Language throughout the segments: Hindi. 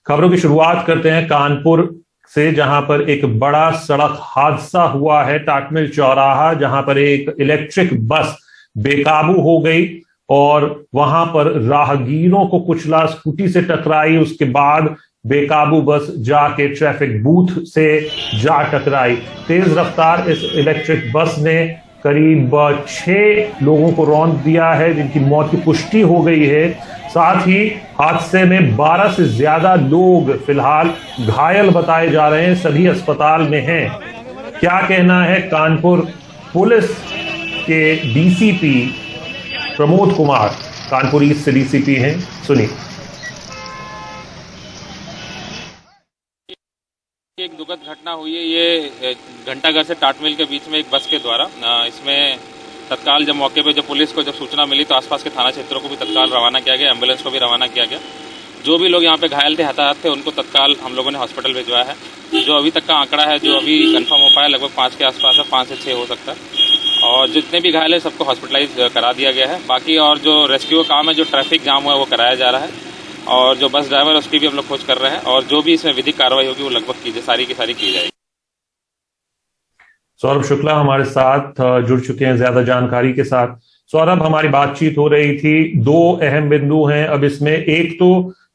खबरों की शुरुआत करते हैं कानपुर से, जहां पर एक बड़ा सड़क हादसा हुआ है। टाटमिल चौराहा, जहां पर एक इलेक्ट्रिक बस बेकाबू हो गई और वहां पर राहगीरों को कुचला, स्कूटी से टकराई। उसके बाद बेकाबू बस जाके ट्रैफिक बूथ से जा टकराई। तेज रफ्तार इस इलेक्ट्रिक बस ने करीब 6 लोगों को रौंद दिया है, जिनकी मौत की पुष्टि हो गई है। साथ ही हादसे में 12 से ज्यादा लोग फिलहाल घायल बताए जा रहे हैं, सभी अस्पताल में हैं। क्या कहना है कानपुर पुलिस के डीसीपी प्रमोद कुमार, कानपुर ईस्ट से डीसीपी हैं, सुनिए। एक दुखद घटना हुई है। ये घंटाघर से टाटमिल के बीच में एक बस के द्वारा, इसमें तत्काल जब मौके पे जब पुलिस को जब सूचना मिली तो आसपास के थाना क्षेत्रों को भी तत्काल रवाना किया गया, एम्बुलेंस को भी रवाना किया गया। जो भी लोग यहाँ पे घायल थे, हताहत थे, उनको तत्काल हम लोगों ने हॉस्पिटल भिजवाया है। जो अभी तक का आंकड़ा है, जो अभी कंफर्म हो पाया, लगभग 5 के आसपास है, 5 से 6 हो सकता है। और जितने भी घायल है सबको हॉस्पिटलाइज करा दिया गया है। बाकी और जो रेस्क्यू का काम है, जो ट्रैफिक जाम हुआ है, वो कराया जा रहा है। और जो बस ड्राइवर है उसकी भी हम लोग खोज कर रहे हैं, और जो भी इसमें विधिक कार्रवाई होगी वो लगभग सारी की सारी की जाएगी। सौरभ शुक्ला हमारे साथ जुड़ चुके हैं ज्यादा जानकारी के साथ। सौरभ, हमारी बातचीत हो रही थी, 2 अहम बिंदु हैं अब इसमें। एक तो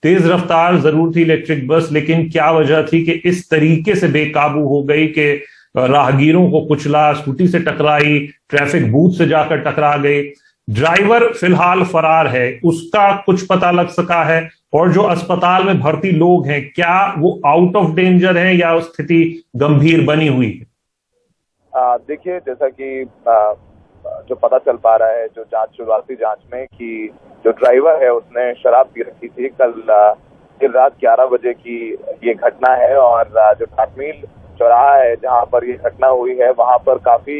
तेज रफ्तार जरूर थी इलेक्ट्रिक बस, लेकिन क्या वजह थी कि इस तरीके से बेकाबू हो गई कि राहगीरों को कुचला, स्कूटी से टकराई, ट्रैफिक बूथ से जाकर टकरा गई। ड्राइवर फिलहाल फरार है, उसका कुछ पता लग सका है? और जो अस्पताल में भर्ती लोग हैं, क्या वो आउट ऑफ डेंजर हैं या स्थिति गंभीर बनी हुई है? देखिए, जैसा कि जो पता चल पा रहा है, जो शुरुआती जांच में, कि जो ड्राइवर है उसने शराब पी रखी थी। कल देर रात 11 बजे की ये घटना है। और जो टाटमिल चौराहा है जहां पर ये घटना हुई है, वहां पर काफी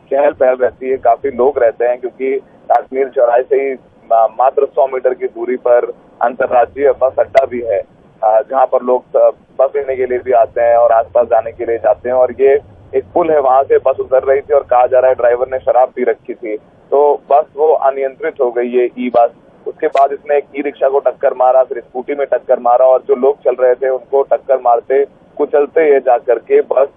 चहल पहल रहती है, काफी लोग रहते हैं, क्योंकि टाटमिल चौराहे से ही मात्र 100 मीटर की दूरी पर अंतर्राज्यीय बस अड्डा भी है, जहां पर लोग बस लेने के लिए भी आते हैं और आसपास जाने के लिए जाते हैं। और ये एक पुल है, वहां से बस उतर रही थी और कहा जा रहा है ड्राइवर ने शराब पी रखी थी, तो बस वो अनियंत्रित हो गई, ये ई बस। उसके बाद इसने एक ई रिक्शा को टक्कर मारा, फिर स्कूटी में टक्कर मारा, और जो लोग चल रहे थे उनको टक्कर मारते कुचलते ये जा करके बस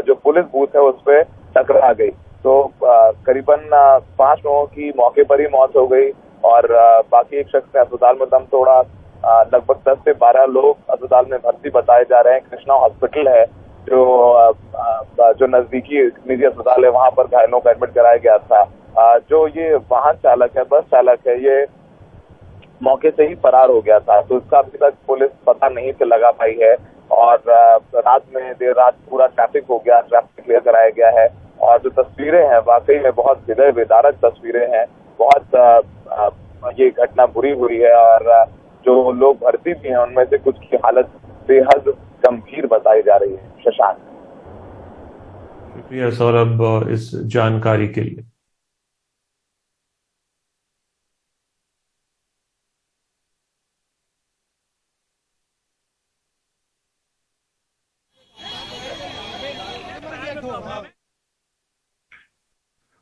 जो पुलिस बूथ है उस पर टकरा गई। तो करीबन 5 लोगों की मौके पर ही मौत हो गई, और बाकी एक शख्स ने अस्पताल में दम तोड़ा। लगभग 10 से 12 लोग अस्पताल में भर्ती बताए जा रहे हैं। कृष्णा हॉस्पिटल है जो नजदीकी निजी अस्पताल है, वहां पर घायलों को एडमिट कराया गया था। जो ये वाहन चालक है, बस चालक है, ये मौके से ही फरार हो गया था, तो इसका अभी तक पुलिस पता नहीं से लगा पाई है। और देर रात पूरा ट्रैफिक हो गया, ट्रैफिक क्लियर कराया गया है। और जो तस्वीरें हैं, वाकई में बहुत हृदय विदारक तस्वीरें हैं। बहुत ये घटना बुरी हुई है, और जो लोग भर्ती भी हैं उनमें से कुछ की हालत बेहद गंभीर बताई जा रही है। शशांक, शुक्रिया सौरभ इस जानकारी के लिए।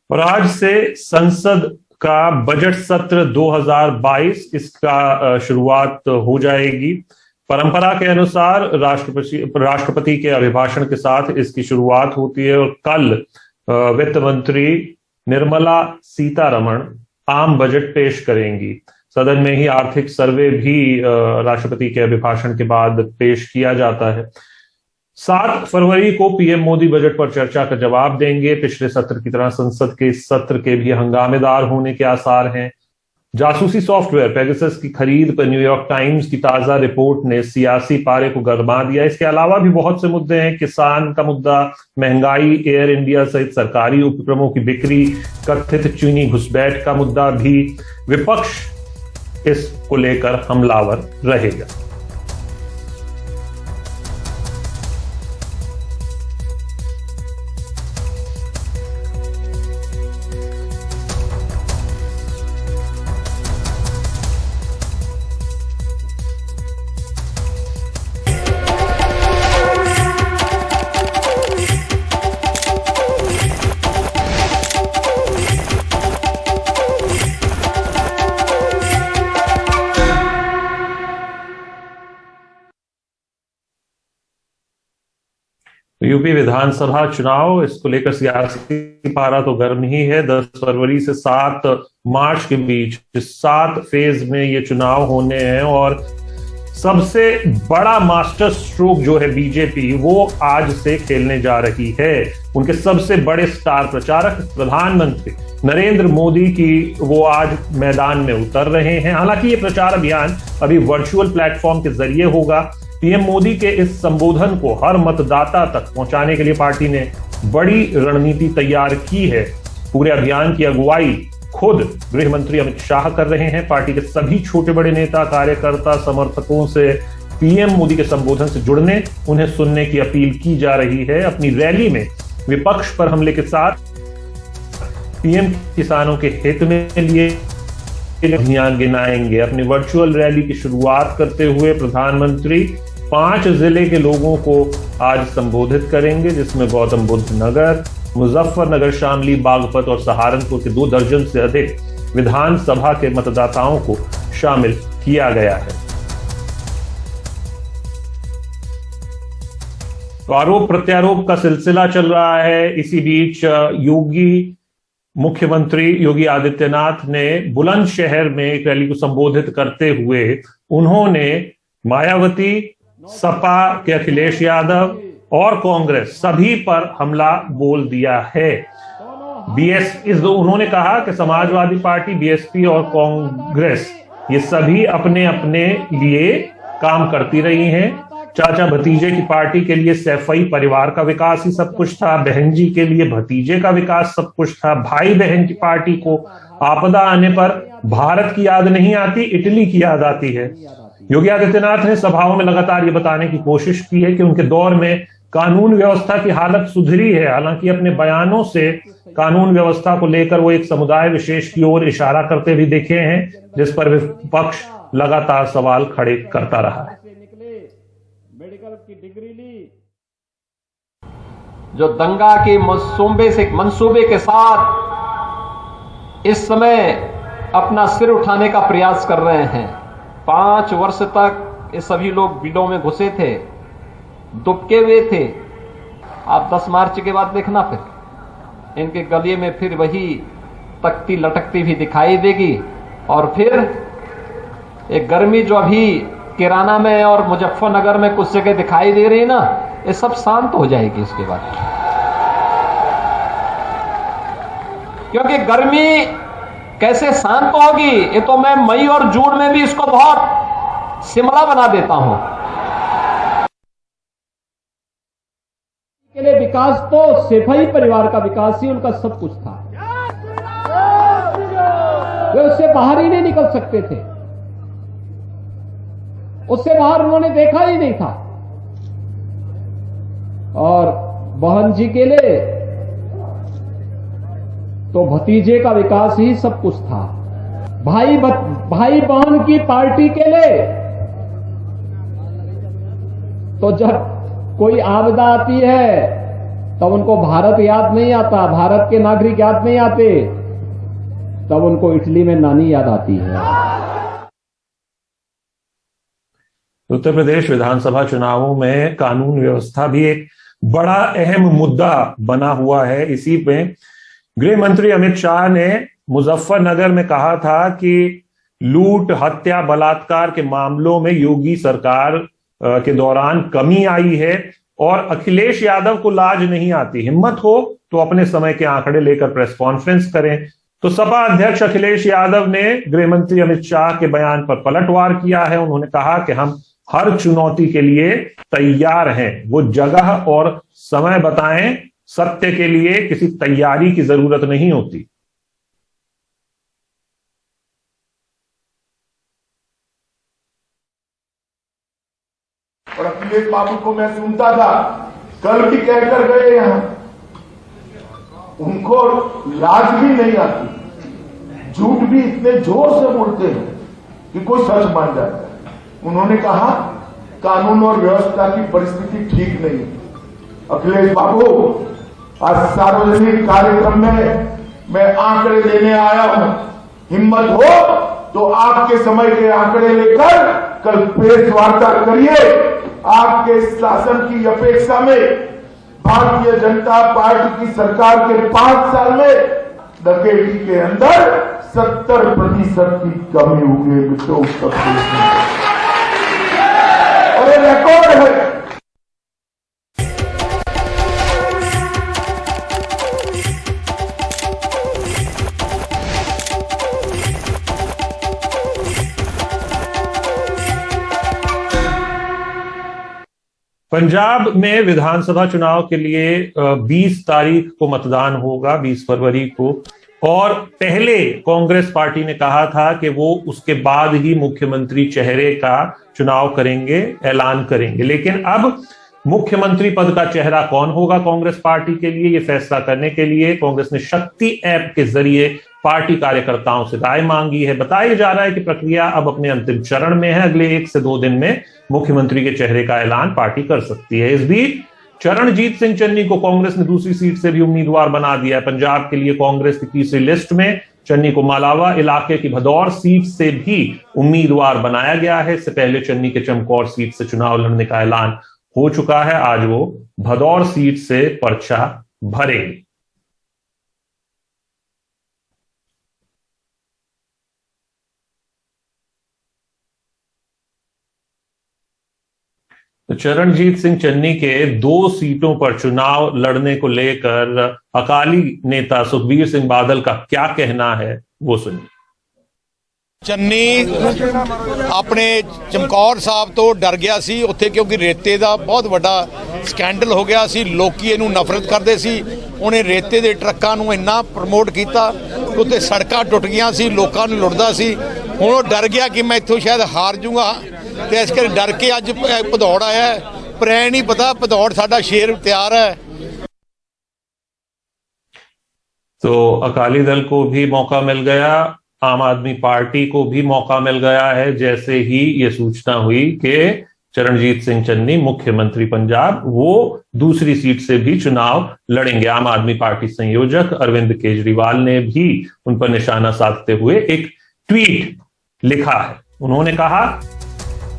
और आज से संसद का बजट सत्र 2022 इसका शुरुआत हो जाएगी। परंपरा के अनुसार राष्ट्रपति के अभिभाषण के साथ इसकी शुरुआत होती है, और कल वित्त मंत्री निर्मला सीतारमण आम बजट पेश करेंगी। सदन में ही आर्थिक सर्वे भी राष्ट्रपति के अभिभाषण के बाद पेश किया जाता है। 7 फरवरी को पीएम मोदी बजट पर चर्चा का जवाब देंगे। पिछले सत्र की तरह संसद के इस सत्र के भी हंगामेदार होने के आसार हैं। जासूसी सॉफ्टवेयर पेगासस की खरीद पर न्यूयॉर्क टाइम्स की ताजा रिपोर्ट ने सियासी पारे को गरमा दिया। इसके अलावा भी बहुत से मुद्दे हैं, किसान का मुद्दा, महंगाई, एयर इंडिया सहित सरकारी उपक्रमों की बिक्री, कथित चीनी घुसपैठ का मुद्दा भी। विपक्ष इसको लेकर हमलावर रहेगा। यूपी विधानसभा चुनाव, इसको लेकर सियासी पारा तो गर्म ही है। 10 फरवरी से 7 मार्च के बीच 7 फेज में ये चुनाव होने हैं और सबसे बड़ा मास्टर स्ट्रोक जो है बीजेपी वो आज से खेलने जा रही है। उनके सबसे बड़े स्टार प्रचारक प्रधानमंत्री नरेंद्र मोदी की वो आज मैदान में उतर रहे हैं। हालांकि ये प्रचार अभियान अभी वर्चुअल प्लेटफॉर्म के जरिए होगा। पीएम मोदी के इस संबोधन को हर मतदाता तक पहुंचाने के लिए पार्टी ने बड़ी रणनीति तैयार की है। पूरे अभियान की अगुवाई खुद गृह मंत्री अमित शाह कर रहे हैं। पार्टी के सभी छोटे बड़े नेता, कार्यकर्ता, समर्थकों से पीएम मोदी के संबोधन से जुड़ने, उन्हें सुनने की अपील की जा रही है। अपनी रैली में विपक्ष पर हमले के साथ पीएम किसानों के हित में लिए अभियान गिनाएंगे। अपनी वर्चुअल रैली की शुरुआत करते हुए प्रधानमंत्री 5 जिले के लोगों को आज संबोधित करेंगे, जिसमें गौतम बुद्ध नगर, मुजफ्फरनगर, शामली, बागपत और सहारनपुर के 2 दर्जन से अधिक विधानसभा के मतदाताओं को शामिल किया गया है। तो आरोप प्रत्यारोप का सिलसिला चल रहा है। इसी बीच मुख्यमंत्री योगी आदित्यनाथ ने बुलंदशहर में एक रैली को संबोधित करते हुए उन्होंने मायावती, सपा के अखिलेश यादव और कांग्रेस सभी पर हमला बोल दिया है। उन्होंने कहा कि समाजवादी पार्टी, बीएसपी और कांग्रेस ये सभी अपने अपने लिए काम करती रही हैं। चाचा भतीजे की पार्टी के लिए सैफई परिवार का विकास ही सब कुछ था, बहन जी के लिए भतीजे का विकास सब कुछ था। भाई बहन की पार्टी को आपदा आने पर भारत की याद नहीं आती, इटली की याद आती है। योगी आदित्यनाथ ने सभाओं में लगातार ये बताने की कोशिश की है कि उनके दौर में कानून व्यवस्था की हालत सुधरी है। हालांकि अपने बयानों से कानून व्यवस्था को लेकर वो एक समुदाय विशेष की ओर इशारा करते भी दिखे हैं, जिस पर विपक्ष लगातार सवाल खड़े करता रहा है। मेडिकल की डिग्री ली, जो दंगा के मंसूबे के साथ इस समय अपना सिर उठाने का प्रयास कर रहे हैं। 5 वर्ष तक ये सभी लोग बिलों में घुसे थे, दुबके हुए थे। आप 10 मार्च के बाद देखना, फिर इनके गले में फिर वही तख्ती लटकती भी दिखाई देगी। और फिर एक गर्मी जो अभी किराना में और मुजफ्फरनगर में कुछ जगह दिखाई दे रही है ना, ये सब शांत हो जाएगी इसके बाद। क्योंकि गर्मी कैसे शांत होगी, ये तो मैं मई और जून में भी इसको बहुत शिमला बना देता हूं। के लिए विकास तो सैफई परिवार का विकास ही उनका सब कुछ था। वे उससे बाहर ही नहीं निकल सकते थे, उससे बाहर उन्होंने देखा ही नहीं था। और बहन जी के लिए तो भतीजे का विकास ही सब कुछ था। भाई बहन की पार्टी के लिए तो जब कोई आपदा आती है तब उनको भारत याद नहीं आता, भारत के नागरिक याद नहीं आते, तब उनको इटली में नानी याद आती है। उत्तर प्रदेश विधानसभा चुनावों में कानून व्यवस्था भी एक बड़ा अहम मुद्दा बना हुआ है। इसी पे गृह मंत्री अमित शाह ने मुजफ्फरनगर में कहा था कि लूट, हत्या, बलात्कार के मामलों में योगी सरकार के दौरान कमी आई है और अखिलेश यादव को लाज नहीं आती। हिम्मत हो तो अपने समय के आंकड़े लेकर प्रेस कॉन्फ्रेंस करें। तो सपा अध्यक्ष अखिलेश यादव ने गृह मंत्री अमित शाह के बयान पर पलटवार किया है। उन्होंने कहा कि हम हर चुनौती के लिए तैयार हैं, वो जगह और समय बताएं, सत्य के लिए किसी तैयारी की जरूरत नहीं होती। और अखिलेश बाबू को मैं सुनता था, कल भी कहकर गए यहां, उनको लाज भी नहीं आती, झूठ भी इतने जोर से बोलते हैं कि कोई सच मान जाता है। उन्होंने कहा कानून और व्यवस्था की परिस्थिति ठीक नहीं। अखिलेश बाबू, आज सार्वजनिक कार्यक्रम में मैं आंकड़े लेने आया हूं। हिम्मत हो तो आपके समय के आंकड़े लेकर कल प्रेस वार्ता करिए। आपके शासन की अपेक्षा में भारतीय जनता पार्टी की सरकार के 5 साल में डकैती के अंदर 70% की कमी हुई है। तो उसका और ये रिकॉर्ड है। पंजाब में विधानसभा चुनाव के लिए 20 तारीख को मतदान होगा, 20 फरवरी को। और पहले कांग्रेस पार्टी ने कहा था कि वो उसके बाद ही मुख्यमंत्री चेहरे का चुनाव करेंगे, ऐलान करेंगे। लेकिन अब मुख्यमंत्री पद का चेहरा कौन होगा कांग्रेस पार्टी के लिए, यह फैसला करने के लिए कांग्रेस ने शक्ति ऐप के जरिए पार्टी कार्यकर्ताओं से राय मांगी है। बताया जा रहा है कि प्रक्रिया अब अपने अंतिम चरण में है। अगले 1 से 2 दिन में मुख्यमंत्री के चेहरे का ऐलान पार्टी कर सकती है। इस बीच चरणजीत सिंह चन्नी को कांग्रेस ने दूसरी सीट से भी उम्मीदवार बना दिया है। पंजाब के लिए कांग्रेस की तीसरी लिस्ट में चन्नी को मालावा इलाके की भदौर सीट से भी उम्मीदवार बनाया गया है। इससे पहले चन्नी के चमकौर सीट से चुनाव लड़ने का ऐलान हो चुका है। आज वो भदौर सीट से पर्चा भरेंगे। तो चरणजीत सिंह चन्नी के 2 सीटों पर चुनाव लड़ने को लेकर अकाली नेता सुखबीर सिंह बादल का क्या कहना है, वो सुनिए। चन्नी अपने चमकौर साहब तो डर गया सी उत्थे, क्योंकि रेते ਦਾ बहुत ਵੱਡਾ ਸਕੈਂਡਲ ਹੋ ਗਿਆ ਸੀ। ਲੋਕੀ ਇਹਨੂੰ ਨਫ਼ਰਤ ਕਰਦੇ ਸੀ। ਉਹਨੇ ਰੇਤੇ ਦੇ ਟਰੱਕਾਂ ਨੂੰ ਇੰਨਾ ਪ੍ਰਮੋਟ ਕੀਤਾ ਕਿ ਉੱਤੇ ਸੜਕਾਂ ਟੁੱਟ ਗਈਆਂ ਸੀ, ਲੋਕਾਂ ਨੂੰ ਲੁੱਟਦਾ ਸੀ। ਹੁਣ ਉਹ ਡਰ ਗਿਆ ਕਿ ਮੈਂ ਇੱਥੋਂ ਸ਼ਾਇਦ ਹਾਰ ਜਾਊਂਗਾ, ਤੇ ਇਸ ਕਰਕੇ ਡਰ ਕੇ ਅੱਜ ਭਦੌੜ ਆਇਆ। ਪਰ ਐ ਨਹੀਂ ਪਤਾ ਭਦੌੜ ਸਾਡਾ ਸ਼ੇਰ ਤਿਆਰ ਹੈ। तो अकाली दल को भी मौका मिल गया, आम आदमी पार्टी को भी मौका मिल गया है जैसे ही ये सूचना हुई कि चरणजीत सिंह चन्नी मुख्यमंत्री पंजाब वो दूसरी सीट से भी चुनाव लड़ेंगे। आम आदमी पार्टी संयोजक अरविंद केजरीवाल ने भी उन पर निशाना साधते हुए एक ट्वीट लिखा है। उन्होंने कहा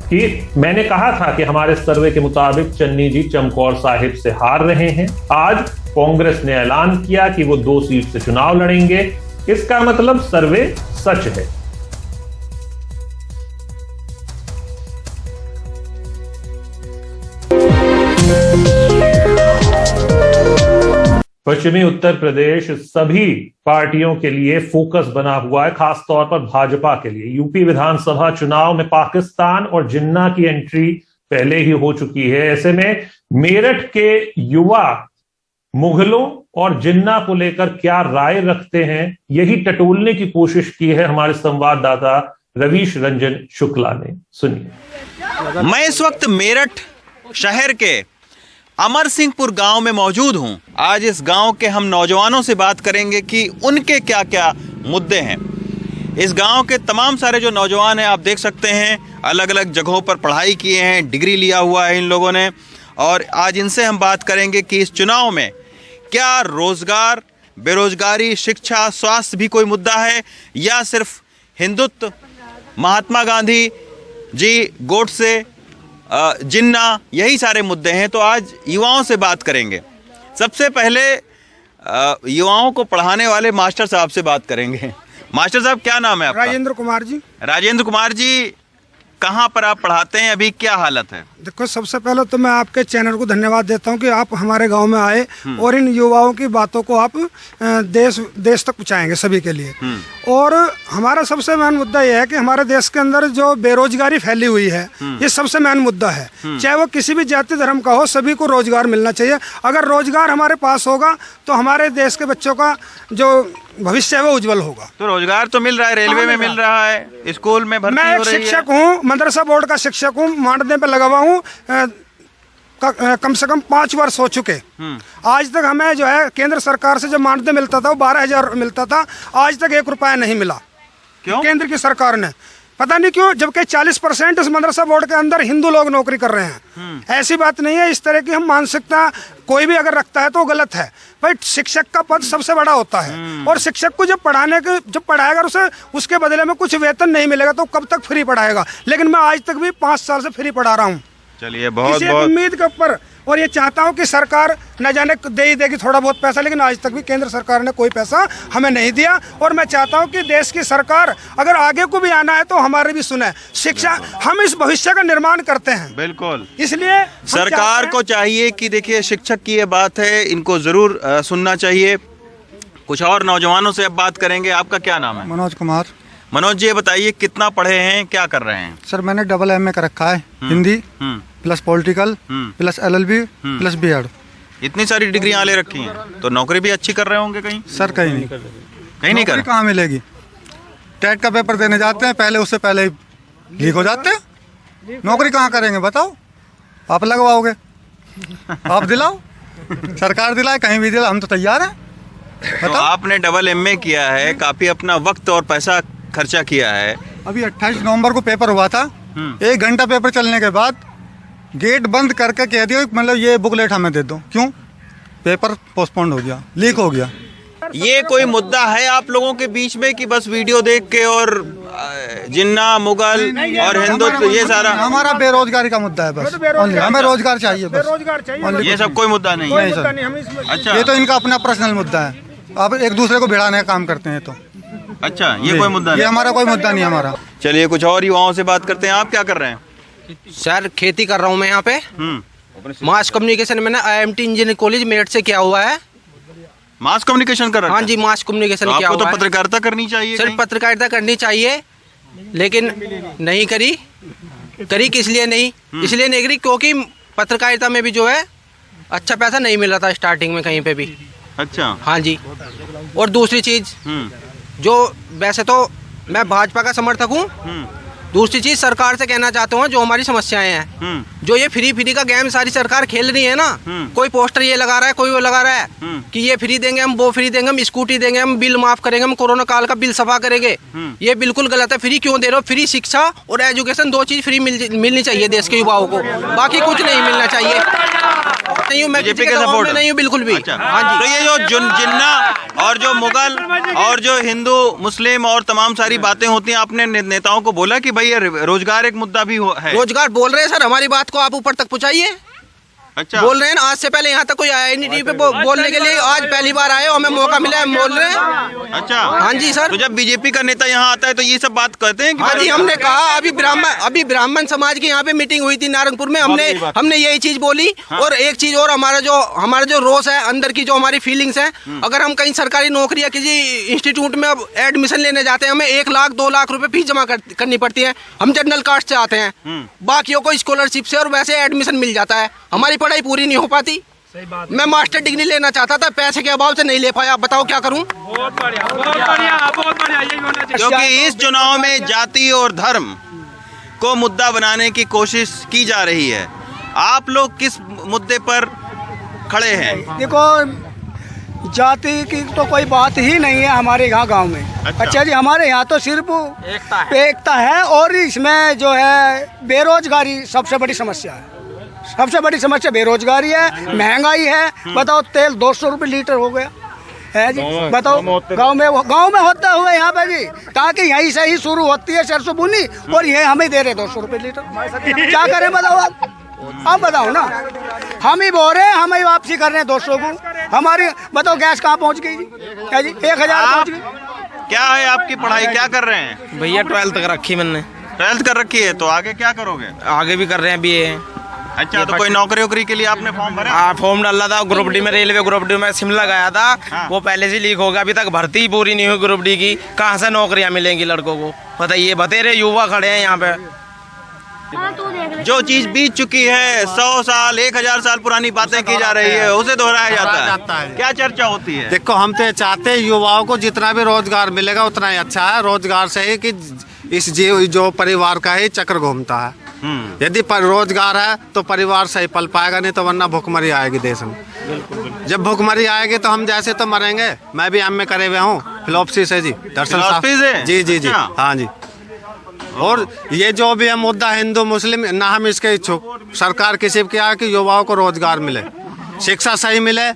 कि मैंने कहा था कि हमारे सर्वे के मुताबिक चन्नी जी चमकौर साहिब से हार रहे हैं। आज कांग्रेस ने ऐलान किया कि वो 2 सीट से चुनाव लड़ेंगे। इसका मतलब सर्वे सच है। पश्चिमी उत्तर प्रदेश सभी पार्टियों के लिए फोकस बना हुआ है, खासतौर पर भाजपा के लिए। यूपी विधानसभा चुनाव में पाकिस्तान और जिन्ना की एंट्री पहले ही हो चुकी है। ऐसे में मेरठ के युवा मुगलों और जिन्ना को लेकर क्या राय रखते हैं, यही टटोलने की कोशिश की है हमारे संवाददाता रवीश रंजन शुक्ला ने। सुनिए। मैं इस वक्त मेरठ शहर के अमर सिंहपुर गांव में मौजूद हूं। आज इस गांव के हम नौजवानों से बात करेंगे कि उनके क्या क्या मुद्दे हैं। इस गांव के तमाम सारे जो नौजवान हैं, आप देख सकते हैं अलग अलग जगहों पर पढ़ाई किए हैं, डिग्री लिया हुआ है इन लोगों ने। और आज इनसे हम बात करेंगे कि इस चुनाव में क्या रोजगार, बेरोजगारी, शिक्षा, स्वास्थ्य भी कोई मुद्दा है, या सिर्फ हिंदुत्व, महात्मा गांधी जी, गोडसे, जिन्ना, यही सारे मुद्दे हैं। तो आज युवाओं से बात करेंगे। सबसे पहले युवाओं को पढ़ाने वाले मास्टर साहब से बात करेंगे। मास्टर साहब, क्या नाम है आपका? राजेंद्र कुमार जी। राजेंद्र कुमार जी, कहाँ पर आप पढ़ाते हैं, अभी क्या हालत है? देखो, सबसे पहले तो मैं आपके चैनल को धन्यवाद देता हूँ कि आप हमारे गांव में आए और इन युवाओं की बातों को आप देश तक पहुँचाएंगे सभी के लिए। और हमारा सबसे मेन मुद्दा यह है कि हमारे देश के अंदर जो बेरोजगारी फैली हुई है, ये सबसे मेन मुद्दा है। चाहे वो किसी भी जाति धर्म का हो, सभी को रोजगार मिलना चाहिए। अगर रोजगार हमारे पास होगा तो हमारे देश के बच्चों का जो भविष्य है वो उज्जवल होगा। तो रोजगार तो मिल रहा है, रेलवे में मिल रहा है, स्कूल में भर्ती हो रही है। मैं एक शिक्षक हूँ, मदरसा बोर्ड का शिक्षक हूँ, मानदेय पे लगा हुआ हूँ। कम से कम 5 वर्ष हो चुके। आज तक हमें जो है केंद्र सरकार से जो मानदेय मिलता था वो 12,000 मिलता था। आज तक 1 रुपया नहीं मिला। क्यों? केंद्र की सरकार ने, पता नहीं क्यों, जबकि 40% इस मदरसा बोर्ड के अंदर हिंदू लोग नौकरी कर रहे हैं। ऐसी बात नहीं है। इस तरह की हम मानसिकता कोई भी अगर रखता है तो गलत है। भाई, शिक्षक का पद सबसे बड़ा होता है और शिक्षक को जब पढ़ाएगा उसे उसके बदले में कुछ वेतन नहीं मिलेगा तो कब तक फ्री पढ़ाएगा। लेकिन मैं आज तक भी 5 साल से फ्री पढ़ा रहा हूँ। चलिए, बहुत बहुत उम्मीद के ऊपर और ये चाहता हूँ कि सरकार न जाने दे ही देगी थोड़ा बहुत पैसा, लेकिन आज तक भी केंद्र सरकार ने कोई पैसा हमें नहीं दिया। और मैं चाहता हूँ कि देश की सरकार अगर आगे को भी आना है तो हमारे भी सुने। शिक्षा, हम इस भविष्य का निर्माण करते हैं, बिल्कुल, इसलिए सरकार को चाहिए कि देखिए शिक्षक की ये बात है, इनको जरूर सुनना चाहिए। कुछ और नौजवानों से अब बात करेंगे। आपका क्या नाम है? मनोज कुमार। मनोज जी, ये बताइए कितना पढ़े हैं, क्या कर रहे हैं? सर मैंने डबल MA कर रखा है, Hindi plus political plus LLB plus B.Ed। इतनी सारी डिग्रियां ले रखी हैं, तो नौकरी भी अच्छी कर रहे होंगे कहीं? सर कहीं नहीं, कहीं नहीं कर। कहाँ मिलेगी? टेट का पेपर देने जाते हैं, पहले उससे पहले लीक हो जाते हैं। नौकरी कहाँ करेंगे बताओ? आप लगवाओगे? आप दिलाओ, सरकार दिलाए, कहीं भी दिलाए, हम तो तैयार हैं। तो आपने डबल MA किया है, काफी अपना वक्त और पैसा खर्चा किया है। अभी 28 नवंबर को पेपर हुआ था, 1 घंटा पेपर चलने के बाद गेट बंद करके कह दिया मतलब ये बुकलेट हमें दे दो। क्यों? पेपर पोस्टपोन्ड हो गया, लीक हो गया। ये कोई मुद्दा है आप लोगों के बीच में कि बस वीडियो देख के और जिन्ना मुगल और हिंदुत्व ये सारा? हमारा बेरोजगारी का मुद्दा है बस, हमें रोजगार चाहिए बस। ये सब कोई मुद्दा नहीं है सर। अच्छा, ये तो इनका अपना पर्सनल मुद्दा है, अब एक दूसरे को भिड़ाने का काम करते हैं। तो अच्छा, ये कोई मुद्दा नहीं? ये हमारा कोई मुद्दा नहीं हमारा। चलिए कुछ और युवाओं से बात करते हैं। आप क्या कर रहे हैं? सर खेती कर रहा हूँ मैं यहाँ पे, मास कम्युनिकेशन मैंने IMT इंजीनियरिंग कॉलेज मेरठ से किया हुआ है। मास कम्युनिकेशन कर रहा है? हाँ जी, मास कम्युनिकेशन किया हुआ है। आपको तो पत्रकारिता करनी चाहिए। सर पत्रकारिता करनी चाहिए, लेकिन नहीं करी किस लिए नहीं? इसलिए नहीं करी क्योंकि पत्रकारिता में भी जो है अच्छा पैसा नहीं मिल रहा था स्टार्टिंग में कहीं पे भी। अच्छा, हाँ जी। और दूसरी चीज, जो वैसे तो मैं भाजपा का समर्थक हूँ, दूसरी चीज सरकार से कहना चाहता हूँ जो हमारी समस्याएं हैं, जो ये फ्री का गेम सारी सरकार खेल रही है ना, कोई पोस्टर ये लगा रहा है, कोई वो लगा रहा है कि ये फ्री देंगे हम, वो फ्री देंगे हम, स्कूटी देंगे हम, बिल माफ करेंगे हम, कोरोना काल का बिल सफा करेंगे। ये बिल्कुल गलत है। फ्री क्यों दे रहे हो? फ्री शिक्षा और एजुकेशन, 2 चीज फ्री मिलनी चाहिए देश के युवाओं को, बाकी कुछ नहीं मिलना चाहिए। नहीं हूँ मैं बीजेपी के सपोर्ट नहीं हूँ बिल्कुल भी। अच्छा। हाँ जी। तो ये जो जिन्ना और जो मुगल और जो हिंदू मुस्लिम और तमाम सारी बातें होती हैं, आपने नेताओं को बोला कि भाई ये रोजगार एक मुद्दा भी है? रोजगार बोल रहे हैं सर, हमारी बात को आप ऊपर तक पहुँचाइए। अच्छा, बोल रहे हैं ना, आज से पहले यहाँ तक कोई आया नहीं टीवी पे बोलने के लिए, आज पहली बार आए, हमें मौका मिला है, बोल रहे हैं। अच्छा, हाँ जी सर। तो जब बीजेपी का नेता यहाँ आता है तो ये सब बात कहते हैं कि हाँ जी, हमने कहा अभी ब्राह्मण समाज की यहाँ पे मीटिंग हुई थी नारंगपुर में, हमने यही चीज बोली। और एक चीज और, हमारा जो रोष है अंदर की, जो हमारी फीलिंग्स है, अगर हम कहीं सरकारी नौकरी या किसी इंस्टीट्यूट में अब एडमिशन लेने जाते हैं, हमें 1 लाख 2 लाख रुपए फीस जमा करनी पड़ती है। हम जनरल कास्ट से आते हैं, बाकियों को स्कॉलरशिप से और वैसे एडमिशन मिल जाता है, हमारी पढ़ाई पूरी नहीं हो पाती। मैं मास्टर डिग्री लेना चाहता था, पैसे के अभाव से नहीं ले पाया। बताओ क्या करूं? बहुत बढ़िया क्योंकि इस चुनाव में जाति और धर्म को मुद्दा बनाने की कोशिश की जा रही है। आप लोग किस मुद्दे पर खड़े हैं? देखो, जाति की तो कोई बात ही नहीं है हमारे यहाँ गांव में। अच्छा जी, हमारे यहाँ तो सिर्फ एकता है और इसमें जो है बेरोजगारी सबसे बड़ी समस्या है। सबसे बड़ी समस्या बेरोजगारी है, महंगाई है। बताओ, तेल 200 रुपये लीटर हो गया है जी। बताओ, गांव में होता हुआ यहाँ पे जी, ताकि यहीं से ही शुरू होती है सरसों बुनी, और ये हमें दे रहे 200 रुपये लीटर। क्या करें बताओ आप बताओ ना। हम ही बोल रहे हैं, हम ही वापसी कर रहे हैं 200 को। हमारी बताओ गैस कहाँ पहुँच गई जी? है जी, 1000 पहुँच गई। क्या है आपकी पढ़ाई, क्या कर रहे हैं? भैया 12th कर रखी मैंने। 12th कर रखी है, तो आगे क्या करोगे? आगे भी कर रहे हैं BA। अच्छा, तो कोई नौकरी वोकरी के लिए आपने फॉर्म भरा? हाँ, फॉर्म डाला था ग्रुप डी में, रेलवे ग्रुप डी में शिमला गया था। हाँ। वो पहले से लीक हो गया, अभी तक भर्ती ही पूरी नहीं हुई ग्रुप डी की। कहाँ से नौकरियाँ मिलेंगी लड़कों को बताइए? बतेरे युवा खड़े हैं यहाँ पे। जो चीज बीत चुकी है, 100 साल 1000 साल पुरानी बातें की जा रही है, उसे दोहराया जाता है। क्या चर्चा होती है? देखो, हम तो चाहते हैं युवाओं को जितना भी रोजगार मिलेगा उतना ही अच्छा है। रोजगार से ही कि इस जो परिवार का ही चक्र घूमता है। यदि रोजगार है तो परिवार सही पल पाएगा, नहीं तो वरना भुखमरी आएगी देश में। जब भुखमरी आएगी तो हम जैसे तो मरेंगे। मैं भी MA करे हुए हूँ फिलोसफी से जी, दर्शन साहब। जी हाँ जी। और ये जो भी है मुद्दा हिंदू मुस्लिम ना, हम इसके इच्छुक। सरकार किसी की है कि युवाओं को रोजगार मिले, शिक्षा सही मिले,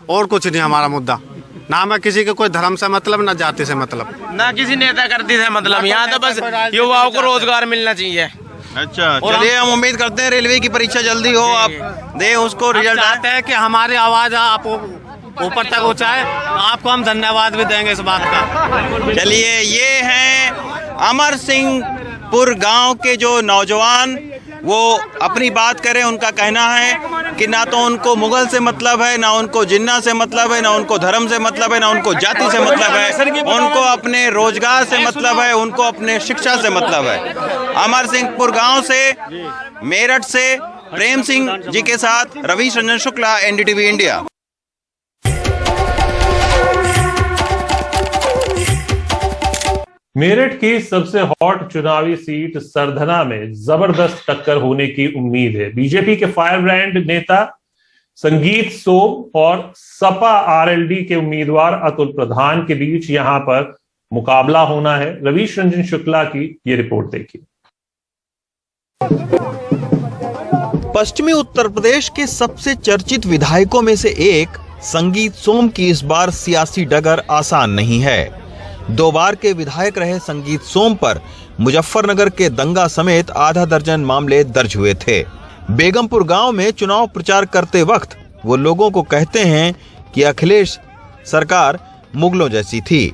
और कुछ नहीं हमारा मुद्दा। ना हमें किसी के कोई धर्म से मतलब, ना जाति से मतलब, ना किसी नेता करती से मतलब। यहाँ तो बस युवाओं को रोजगार मिलना चाहिए। अच्छा, चलिए हम उम्मीद करते हैं रेलवे की परीक्षा जल्दी हो, आप दे उसको रिजल्ट। चाहते हैं कि हमारी आवाज आप ऊपर तक पहुंचाए, आपको हम धन्यवाद भी देंगे इस बात का। चलिए, ये हैं अमरसिंहपुर गांव के जो नौजवान, वो अपनी बात करें। उनका कहना है कि ना तो उनको मुगल से मतलब है, ना उनको जिन्ना से मतलब है, ना उनको धर्म से मतलब है, ना उनको जाति से मतलब है, उनको अपने रोजगार से मतलब है, उनको अपने शिक्षा से मतलब है। अमरसिंहपुर गांव से, मेरठ से प्रेम सिंह जी के साथ रवीश रंजन शुक्ला, एनडीटीवी इंडिया। मेरठ की सबसे हॉट चुनावी सीट सरधना में जबरदस्त टक्कर होने की उम्मीद है। बीजेपी के फायर ब्रांड नेता संगीत सोम और सपा आरएलडी के उम्मीदवार अतुल प्रधान के बीच यहां पर मुकाबला होना है। रवीश रंजन शुक्ला की ये रिपोर्ट देखिए। पश्चिमी उत्तर प्रदेश के सबसे चर्चित विधायकों में से एक संगीत सोम की इस बार सियासी डगर आसान नहीं है। 2 बार के विधायक रहे संगीत सोम पर मुजफ्फरनगर के दंगा समेत आधा दर्जन मामले दर्ज हुए थे। बेगमपुर गांव में चुनाव प्रचार करते वक्त वो लोगों को कहते हैं कि अखिलेश सरकार मुगलों जैसी थी।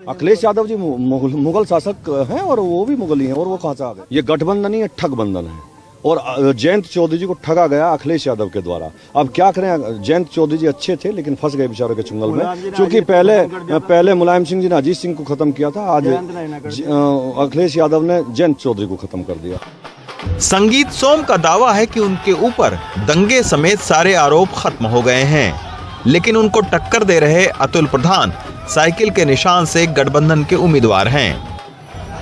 अखिलेश यादव जी मुगल शासक हैं और वो भी मुगल ही हैं, और वो कहां से आ गए? ये गठबंधन नहीं है, ठग बंधन है। और जयंत चौधरी जी को ठगा गया अखिलेश यादव के द्वारा। अब क्या करें, जयंत चौधरी जी अच्छे थे लेकिन फंस गए बेचारों के चुंगल में, क्योंकि पहले मुलायम सिंह जी ने अजीत सिंह को खत्म किया था, आज अखिलेश यादव ने जयंत चौधरी को खत्म कर दिया। संगीत सोम का दावा है कि उनके ऊपर दंगे समेत सारे आरोप खत्म हो गए हैं, लेकिन उनको टक्कर दे रहे अतुल प्रधान साइकिल के निशान से गठबंधन के उम्मीदवार हैं।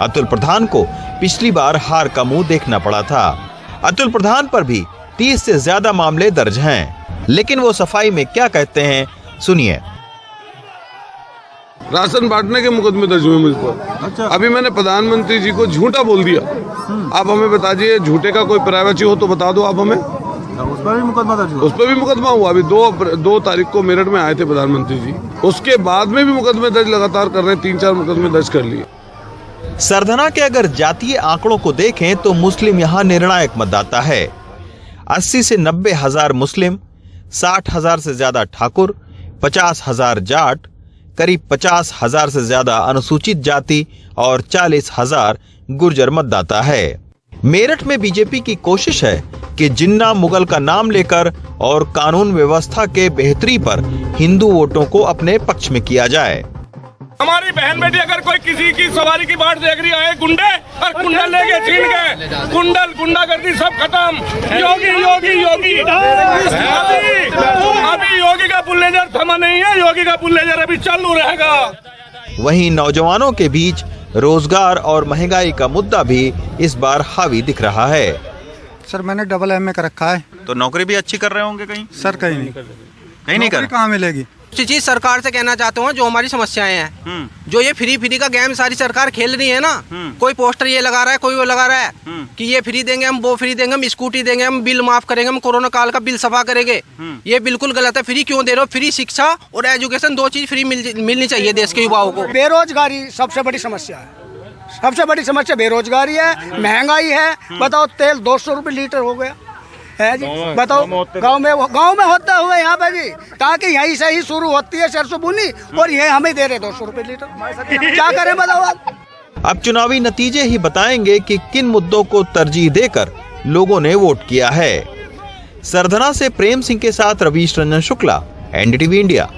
अतुल प्रधान को पिछली बार हार का मुंह देखना पड़ा था। अतुल प्रधान पर भी 30 से ज्यादा मामले दर्ज हैं, लेकिन वो सफाई में क्या कहते हैं, सुनिए। राशन बांटने के मुकदमे दर्ज हुए मुझ पर। अच्छा। अभी मैंने प्रधानमंत्री जी को झूठा बोल दिया। आप हमें बता दीजिए, झूठे का कोई प्राइवेसी हो तो बता दो आप हमें। उस पर भी मुकदमा दर्ज हुआ? उस पर भी मुकदमा हुआ। अभी 2 तारीख को मेरठ में आए थे प्रधानमंत्री जी, उसके बाद में भी मुकदमे दर्ज लगातार कर रहे हैं। 3-4 मुकदमे दर्ज कर लिए। सरधना के अगर जातीय आंकड़ों को देखें तो मुस्लिम यहां निर्णायक मतदाता है। 80 से 90 हजार मुस्लिम, 60 हजार से ज्यादा ठाकुर, 50 हजार जाट, करीब 50 हजार से ज्यादा अनुसूचित जाति और 40 हजार गुर्जर मतदाता है। मेरठ में बीजेपी की कोशिश है कि जिन्ना मुगल का नाम लेकर और कानून व्यवस्था के बेहतरी पर हिंदू वोटों को अपने पक्ष में किया जाए। हमारी बहन बेटी अगर कोई किसी की सवारी की बाट देख रही है, गुंडे और कुंडल लेके छीन के, कुंडल गुंडागर्दी सब खत्म। योगी योगी योगी अभी योगी का बुलडोजर थमा नहीं है, योगी का बुलडोजर अभी चालू रहेगा। वहीं नौजवानों के बीच रोजगार और महंगाई का मुद्दा भी इस बार हावी दिख रहा है। सर मैंने डबल MA कर रखा है। तो नौकरी भी अच्छी कर रहे होंगे कहीं? सर कहीं नहीं कर। कहाँ मिलेगी? चीज सरकार से कहना चाहता हूँ, जो हमारी समस्याएं हैं, जो ये फ्री का गेम सारी सरकार खेल रही है ना, कोई पोस्टर ये लगा रहा है, कोई वो लगा रहा है कि ये फ्री देंगे, हम वो फ्री देंगे, हम स्कूटी देंगे, हम बिल माफ करेंगे, हम कोरोना काल का बिल सफा करेंगे। ये बिल्कुल गलत है। फ्री क्यों दे रहे हो? फ्री शिक्षा और एजुकेशन, 2 चीज फ्री मिलनी चाहिए देश के युवाओं को। बेरोजगारी सबसे बड़ी समस्या है। सबसे बड़ी समस्या बेरोजगारी है, महंगाई है। बताओ, तेल 200 रुपये लीटर हो गया है जी। बताओ, गांव में होता हुआ यहाँ पे जी, ताकि यहीं से ही शुरू होती है सरसों बुनी, और ये हमें दे रहे 200 रुपये लीटर। क्या करें बताओ आप? अब चुनावी नतीजे ही बताएंगे कि किन मुद्दों को तरजीह देकर लोगों ने वोट किया है। सरधना से प्रेम सिंह के साथ रवीश रंजन शुक्ला, एनडीटीवी इंडिया।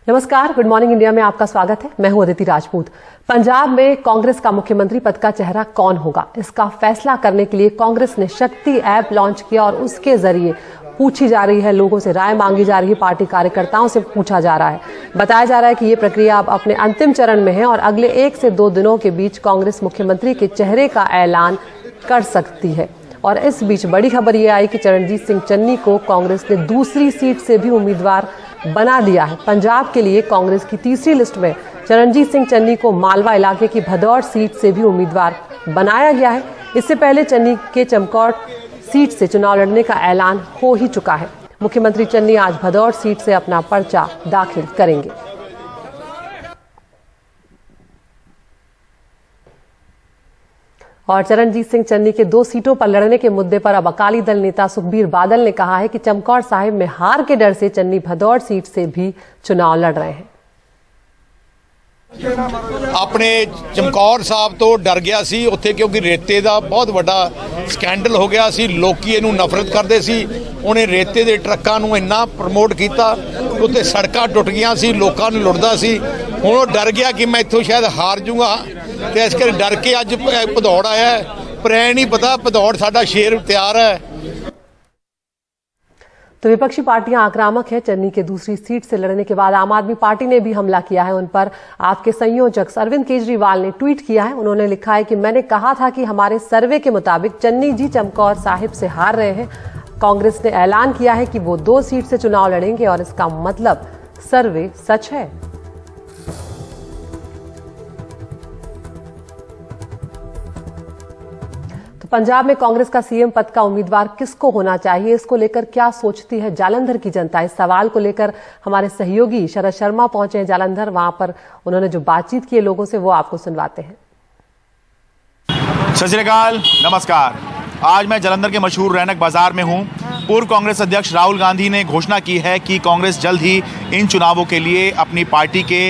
नमस्कार, गुड मॉर्निंग इंडिया में आपका स्वागत है। मैं हूं अदिति राजपूत। पंजाब में कांग्रेस का मुख्यमंत्री पद का चेहरा कौन होगा, इसका फैसला करने के लिए कांग्रेस ने शक्ति ऐप लॉन्च किया और उसके जरिए पूछी जा रही है, लोगों से राय मांगी जा रही है, पार्टी कार्यकर्ताओं से पूछा जा रहा है। बताया जा रहा है कि ये प्रक्रिया अब अपने अंतिम चरण में है और अगले 1 से 2 दिनों के बीच कांग्रेस मुख्यमंत्री के चेहरे का ऐलान कर सकती है। और इस बीच बड़ी खबर ये आई कि चरणजीत सिंह चन्नी को कांग्रेस ने दूसरी सीट से भी उम्मीदवार बना दिया है। पंजाब के लिए कांग्रेस की तीसरी लिस्ट में चरणजीत सिंह चन्नी को मालवा इलाके की भदौड़ सीट से भी उम्मीदवार बनाया गया है। इससे पहले चन्नी के चमकौट सीट से चुनाव लड़ने का ऐलान हो ही चुका है। मुख्यमंत्री चन्नी आज भदौड़ सीट से अपना पर्चा दाखिल करेंगे। और चरणजीत सिंह चन्नी के 2 सीटों पर लड़ने के मुद्दे पर अब अकाली दल नेता सुखबीर बादल ने कहा है कि चमकौर साहिब में हार के डर से चन्नी भदौड़ सीट से भी चुनाव लड़ रहे हैं। ਆਪਣੇ ਚਮਕੌਰ ਸਾਹਿਬ ਤੋਂ ਡਰ ਗਿਆ ਸੀ ਉੱਥੇ, ਕਿਉਂਕਿ ਰੇਤੇ ਦਾ ਬਹੁਤ ਵੱਡਾ ਸਕੈਂਡਲ ਹੋ ਗਿਆ ਸੀ। ਲੋਕੀ ਇਹਨੂੰ ਨਫ਼ਰਤ ਕਰਦੇ ਸੀ। ਉਹਨੇ ਰੇਤੇ ਦੇ ਟਰੱਕਾਂ ਨੂੰ ਇੰਨਾ ਪ੍ਰਮੋਟ ਕੀਤਾ, ਉੱਤੇ ਸੜਕਾਂ ਟੁੱਟ ਗਈਆਂ ਸੀ, ਲੋਕਾਂ ਨੂੰ ਲੁੱਟਦਾ ਸੀ। ਹੁਣ ਉਹ ਡਰ ਗਿਆ ਕਿ ਮੈਂ ਇੱਥੋਂ ਸ਼ਾਇਦ ਹਾਰ ਜੂੰਗਾ, ਤੇ ਇਸ ਕਰਕੇ ਡਰ ਕੇ ਅੱਜ ਭਦੌੜ ਆਇਆ। ਪਰ ਐ ਨਹੀਂ ਪਤਾ ਭਦੌੜ ਸਾਡਾ ਸ਼ੇਰ ਤਿਆਰ ਹੈ। तो विपक्षी पार्टियां आक्रामक है। चन्नी के दूसरी सीट से लड़ने के बाद आम आदमी पार्टी ने भी हमला किया है। उन पर आपके संयोजक अरविंद केजरीवाल ने ट्वीट किया है। उन्होंने लिखा है कि मैंने कहा था कि हमारे सर्वे के मुताबिक चन्नी जी चमकौर साहिब से हार रहे हैं। कांग्रेस ने ऐलान किया है कि वो 2 सीट से चुनाव लड़ेंगे और इसका मतलब सर्वे सच है। तो पंजाब में कांग्रेस का सीएम पद का उम्मीदवार किसको होना चाहिए, इसको लेकर क्या सोचती है जालंधर की जनता? इस सवाल को लेकर हमारे सहयोगी शरद शर्मा पहुंचे हैं जालंधर। वहां पर उन्होंने जो बातचीत की है लोगों से, वो आपको सुनवाते हैं। सत श्री अकाल, नमस्कार। आज मैं जालंधर के मशहूर रैनक बाजार में हूं। पूर्व कांग्रेस अध्यक्ष राहुल गांधी ने घोषणा की है कि कांग्रेस जल्द ही इन चुनावों के लिए अपनी पार्टी के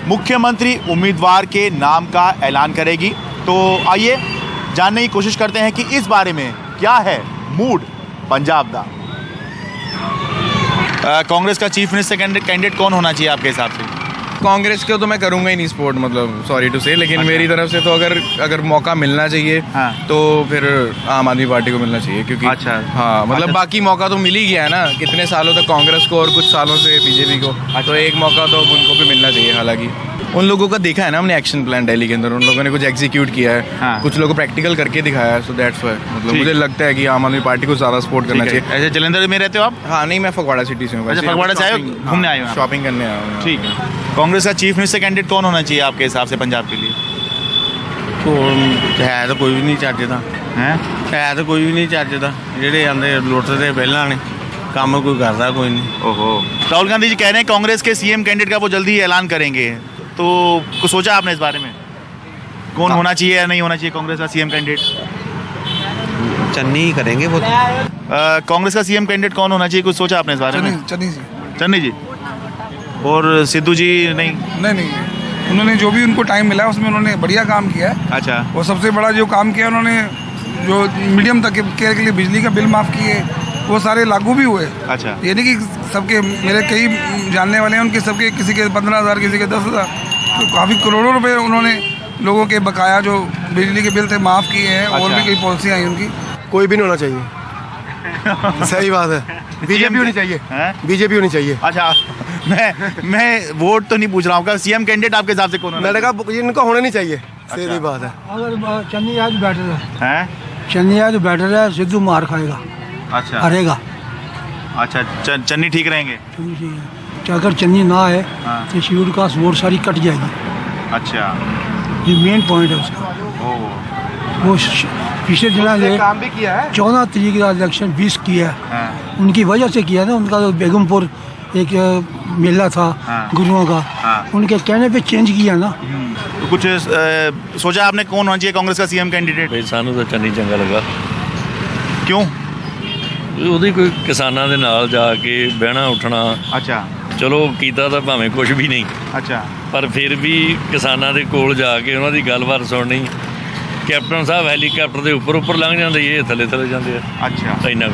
मुख्यमंत्री उम्मीदवार के नाम का ऐलान करेगी। तो आइए जानने की कोशिश करते हैं कि इस बारे में क्या है मूड पंजाब का। कांग्रेस का चीफ मिनिस्टर कैंडिडेट कौन होना चाहिए आपके हिसाब से? कांग्रेस को तो मैं करूंगा ही नहीं सपोर्ट, मतलब सॉरी टू से, लेकिन मेरी तरफ से तो अगर मौका मिलना चाहिए तो फिर आम आदमी पार्टी को मिलना चाहिए, क्योंकि हाँ मतलब बाकी मौका तो मिल ही गया है ना, कितने सालों तक कांग्रेस को और कुछ सालों से बीजेपी को, तो एक मौका तो उनको भी मिलना चाहिए। हालांकि उन लोगों का देखा है ना हमने एक्शन प्लान दिल्ली के अंदर, उन लोगों ने कुछ एग्जीक्यूट किया है, कुछ लोगों को प्रैक्टिकल करके दिखाया है। सो दैट्स व्हाई मतलब मुझे लगता है कि आम आदमी पार्टी को ज़्यादा सपोर्ट करना चाहिए। ऐसे जालंधर में रहते हो आप? हाँ नहीं, मैं फगवाड़ा सिटी से हूँ। फगवाड़ा से आए हो, घूमने आए हो, शॉपिंग करने आया हूँ। ठीक है। कांग्रेस का चीफ मिनिस्टर कैंडिडेट कौन होना चाहिए आपके हिसाब से पंजाब के लिए? है तो कोई भी नहीं चाहता, है तो कोई भी नहीं चाहता। जेडे आंदे लुटते पहला ने काम कोई करता कोई नहीं। ओहो। राहुल गांधी जी कह रहे हैं कांग्रेस के सीएम कैंडिडेट का वो जल्दी ही ऐलान करेंगे, तो कुछ सोचा आपने इस बारे में? कौन होना चाहिए या नहीं होना चाहिए कांग्रेस का सीएम कैंडिडेट? चन्नी ही करेंगे वो। कांग्रेस का सीएम कैंडिडेट कौन होना चाहिए, कुछ सोचा आपने इस बारे में? चन्नी जी। और सिद्धू जी नहीं? उन्होंने जो भी उनको टाइम मिला उसमें उन्होंने बढ़िया काम किया है। अच्छा। और सबसे बड़ा जो काम किया उन्होंने, जो मीडियम तक के लिए बिजली का बिल माफ़ किए, वो सारे लागू भी हुए। अच्छा। ये नहीं कि सबके, मेरे कई जानने वाले हैं उनके सबके, किसी के 15,000 किसी के 10,000, तो काफ़ी करोड़ों रुपए उन्होंने लोगों के बकाया जो बिजली के बिल थे माफ़ किए हैं। और भी कई पॉलिसी आई उनकी। कोई भी नहीं होना चाहिए। सही बात है। बीजेपी होनी चाहिए। बीजेपी होनी चाहिए। अच्छा, मैं वोट तो नहीं पूछ रहा हूँ, सीएम कैंडिडेट आपके हिसाब से कौन होना? मैंने कहा इनको होना नहीं चाहिए। सीधी बात है। अगर चन्नी आज बैटर है, चन्नी आज बैटर है, सिद्धू मार खाएगा। अच्छा। हारेगा। अच्छा, चन्नी ठीक रहेंगे? अगर चन्नी ना आए तो शिविर का वोट सारी कट जाएगी। अच्छा। ये मेन पॉइंट है उसका। वो पिछले दिनों काम भी किया है। 14 तारीख का इलेक्शन 20 किया है, उनकी वजह से किया ना। उनका तो बेगमपुर एक मेला था गुरुओं का, उनके कहने पे चेंज किया ना। तो कुछ सोचा आपने कौन होना चाहिए कांग्रेस का सीएम कैंडिडेट? भाई सानू तो चन्नी चंगा लगा। क्यों? ਉਹਦੀ ਕੋਈ ਕਿਸਾਨਾਂ ਦੇ ਨਾਲ ਜਾ ਕੇ ਬਹਿਣਾ ਉੱਠਣਾ। ਅੱਛਾ। ਚਲੋ ਕੀਤਾ ਤਾਂ ਭਾਵੇਂ ਕੁਝ ਵੀ ਨਹੀਂ। ਅੱਛਾ। ਪਰ ਫਿਰ ਵੀ ਕਿਸਾਨਾਂ ਦੇ ਕੋਲ ਜਾ ਕੇ ਉਹਨਾਂ ਦੀ ਗੱਲਬਾਤ ਸੁਣਨੀ। कैप्टन साहब हेलीकॉप्टर के ऊपर लंघ जाते, ये थले जाते हैं। अच्छा। इतना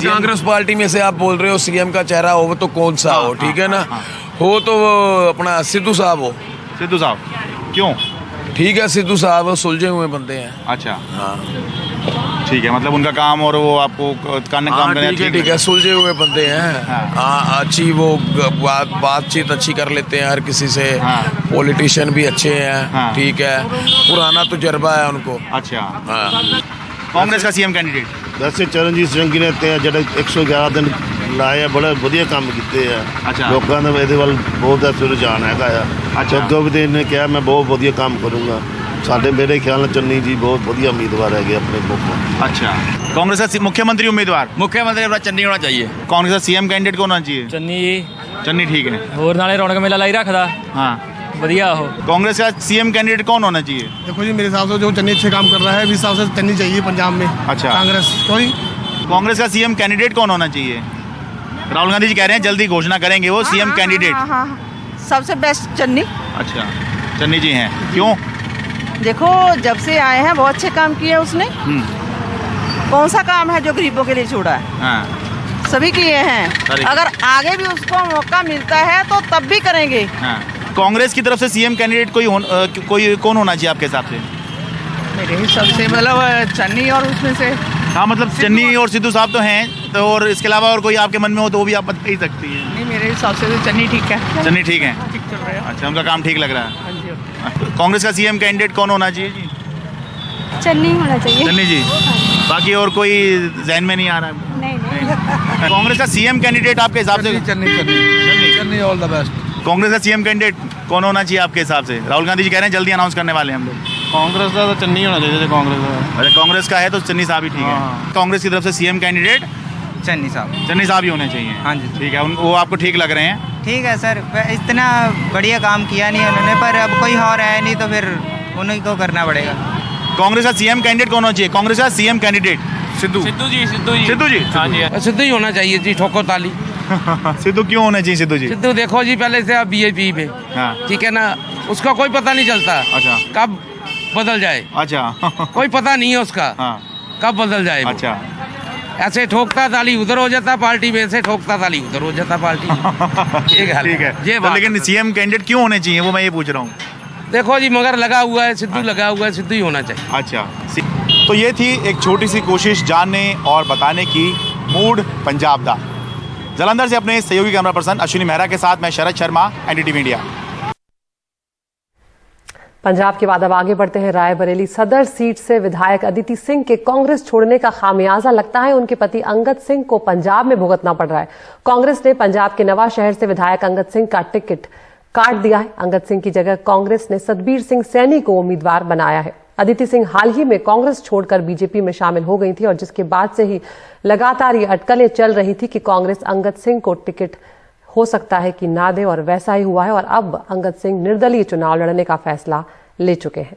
कांग्रेस पार्टी में से आप बोल रहे हो सीएम का चेहरा हो तो कौन सा हो? ठीक है ना, हो तो अपना सिद्धू साहब हो। सिद्धू साहब क्यों? ठीक है, सिद्धू साहब सुलझे हुए बंदे हैं। अच्छा। ठीक है, मतलब उनका काम और वो आपको काम करना ठीक है, सुलझे हुए बंदे हैं। अच्छी वो बातचीत अच्छी कर लेते हैं हर किसी से। पॉलिटिशियन भी अच्छे हैं। ठीक है, पुराना तजुर्बा है उनको। अच्छा। कांग्रेस का सीएम कैंडिडेट वैसे चरणजीत सिंह ने ਜਿਹੜੇ 111 ਦਿਨ ਲਾਏ ਆ, ਬੜੇ ਵਧੀਆ ਕੰਮ ਕੀਤੇ ਆ। ਅੱਛਾ। ਲੋਕਾਂ ਦਾ ਇਹਦੇ ਵੱਲ ਬਹੁਤ ਰੁਝਾਨ ਹੈਗਾ ਆ। ਅੱਗੋਂ ਵੀ ਨੇ ਕਿਹਾ ਮੈਂ ਬਹੁਤ ਵਧੀਆ ਕੰਮ ਕਰੂੰਗਾ। ਸਾਡੇ ਮੇਰੇ ਖਿਆਲ ਨਾਲ ਚੰਨੀ ਜੀ बहुत ਵਧੀਆ उम्मीदवार है अपने मुल्क में। अच्छा। कांग्रेस का मुख्यमंत्री उम्मीदवार? मुख्यमंत्री अपना चन्नी होना चाहिए। कांग्रेस का सीएम कैंडिडेट कौन होना चाहिए? चन्नी। चन्नी ठीक है। और नाले रौनक मेला लाई रखदा। हाँ। बढ़िया हो। कांग्रेस का सीएम कैंडिडेट कौन होना चाहिए? देखो जी, मेरे हिसाब से जो चन्नी अच्छे काम कर रहा है, इस हिसाब से चन्नी चाहिए पंजाब में। अच्छा, कांग्रेस कांग्रेस का सीएम कैंडिडेट कौन होना चाहिए? राहुल गांधी जी कह रहे हैं जल्दी घोषणा करेंगे वो सीएम कैंडिडेट। सबसे बेस्ट चन्नी। अच्छा, चन्नी जी हैं, क्यों? देखो, जब से आए हैं बहुत अच्छे काम किए उसने। कौन सा काम है जो गरीबों के लिए छोड़ा है? हाँ। सभी किए हैं। अगर आगे भी उसको मौका मिलता है तो तब भी करेंगे। हाँ। कांग्रेस की तरफ से सीएम कैंडिडेट कोई कौन होना चाहिए आपके हिसाब से? मेरे हिसाब से मतलब चन्नी और उसमें से। हाँ, मतलब चन्नी और सिद्धू साहब तो हैं, तो और इसके अलावा और कोई आपके मन में हो तो वो भी आप बता ही सकती है। नहीं, मेरे हिसाब से तो चन्नी ठीक है। चन्नी ठीक है, ठीक चल रहा है। अच्छा, उनका काम ठीक लग रहा है। कांग्रेस का सीएम कैंडिडेट कौन होना चाहिए जी? चन्नी होना चाहिए। चन्नी जी, बाकी और कोई जहन में नहीं आ रहा है? नहीं। कांग्रेस का सीएम कैंडिडेट आपके हिसाब से? Channi all the best. Congress का सीएम कैंडिडेट कौन होना चाहिए आपके हिसाब से? राहुल गांधी जी कह रहे हैं जल्दी अनाउंस करने वाले हैं हम लोग। कांग्रेस का तो चन्नी होना चाहिए। अरे कांग्रेस का है तो चन्नी साहब ही ठीक है। कांग्रेस की तरफ से सीएम कैंडिडेट चन्नी साहब ही होने चाहिए। हाँ जी, ठीक है, वो आपको ठीक लग रहे हैं? ठीक है सर, इतना बढ़िया काम किया नहीं उन्होंने, पर अब कोई और है नहीं तो फिर उन्हीं को करना पड़ेगा। कांग्रेस का सीएम कैंडिडेट कौन होना चाहिए? कांग्रेस का सीएम कैंडिडेट सिद्धू जी। हाँ जी, सिद्धू ही होना चाहिए जी, ठोको ताली। सिद्धू क्यों होना चाहिए? सिद्धू देखो जी, पहले से बीजेपी में, ठीक है ना, उसका कोई पता नहीं चलता। अच्छा, कब बदल जाए। अच्छा, कोई पता नहीं है उसका कब बदल जाए। अच्छा, ऐसे ठोकता ताली उधर हो जाता पार्टी में, ऐसे ठोकता ताली उधर हो जाता पार्टी में। ठीक है ये तो लेकिन सीएम कैंडिडेट क्यों होने चाहिए वो मैं ये पूछ रहा हूँ। देखो जी, मगर लगा हुआ है सिद्धू, लगा हुआ है सिद्धू ही होना चाहिए। अच्छा, तो ये थी एक छोटी सी कोशिश जानने और बताने की मूड पंजाब दा। जालंधर से अपने सहयोगी कैमरा पर्सन अश्विनी मेहरा के साथ मैं शरद शर्मा, एनडीटीवी इंडिया। पंजाब के बाद अब आगे बढ़ते हैं। रायबरेली सदर सीट से विधायक अदिति सिंह के कांग्रेस छोड़ने का खामियाजा लगता है उनके पति अंगद सिंह को पंजाब में भुगतना पड़ रहा है। कांग्रेस ने पंजाब के नवा शहर से विधायक अंगद सिंह का टिकट काट दिया है। अंगद सिंह की जगह कांग्रेस ने सतबीर सिंह सैनी को उम्मीदवार बनाया है। अदिति सिंह हाल ही में कांग्रेस छोड़कर बीजेपी में शामिल हो गई थी और जिसके बाद से ही लगातार ये अटकलें चल रही थी कि कांग्रेस अंगद सिंह को टिकट हो सकता है कि ना दे, और वैसा ही हुआ है और अब अंगद सिंह निर्दलीय चुनाव लड़ने का फैसला ले चुके हैं।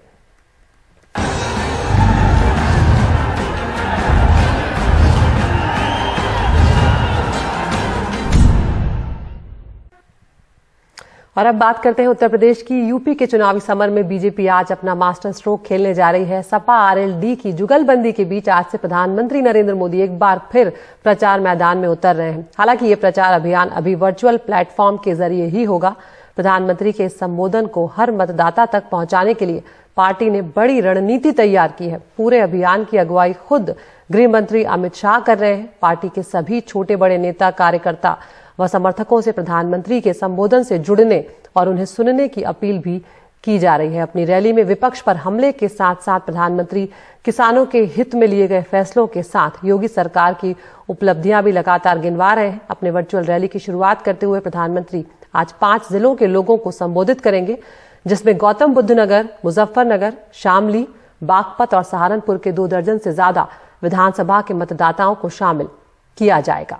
और अब बात करते हैं उत्तर प्रदेश की। यूपी के चुनावी समर में बीजेपी आज अपना मास्टर स्ट्रोक खेलने जा रही है। सपा आरएलडी की जुगलबंदी के बीच आज से प्रधानमंत्री नरेंद्र मोदी एक बार फिर प्रचार मैदान में उतर रहे हैं। हालांकि ये प्रचार अभियान अभी वर्चुअल प्लेटफॉर्म के जरिए ही होगा। प्रधानमंत्री के इस संबोधन को हर मतदाता तक पहुंचाने के लिए पार्टी ने बड़ी रणनीति तैयार की है। पूरे अभियान की अगुवाई खुद गृह मंत्री अमित शाह कर रहे हैं। पार्टी के सभी छोटे बड़े नेता, कार्यकर्ता व समर्थकों से प्रधानमंत्री के संबोधन से जुड़ने और उन्हें सुनने की अपील भी की जा रही है। अपनी रैली में विपक्ष पर हमले के साथ साथ प्रधानमंत्री किसानों के हित में लिए गए फैसलों के साथ योगी सरकार की उपलब्धियां भी लगातार गिनवा रहे हैं। अपने वर्चुअल रैली की शुरुआत करते हुए प्रधानमंत्री आज 5 जिलों के लोगों को संबोधित करेंगे, जिसमें गौतम बुद्ध नगर, मुजफ्फरनगर, शामली, बागपत और सहारनपुर के 2 दर्जन से ज्यादा विधानसभा के मतदाताओं को शामिल किया जाएगा।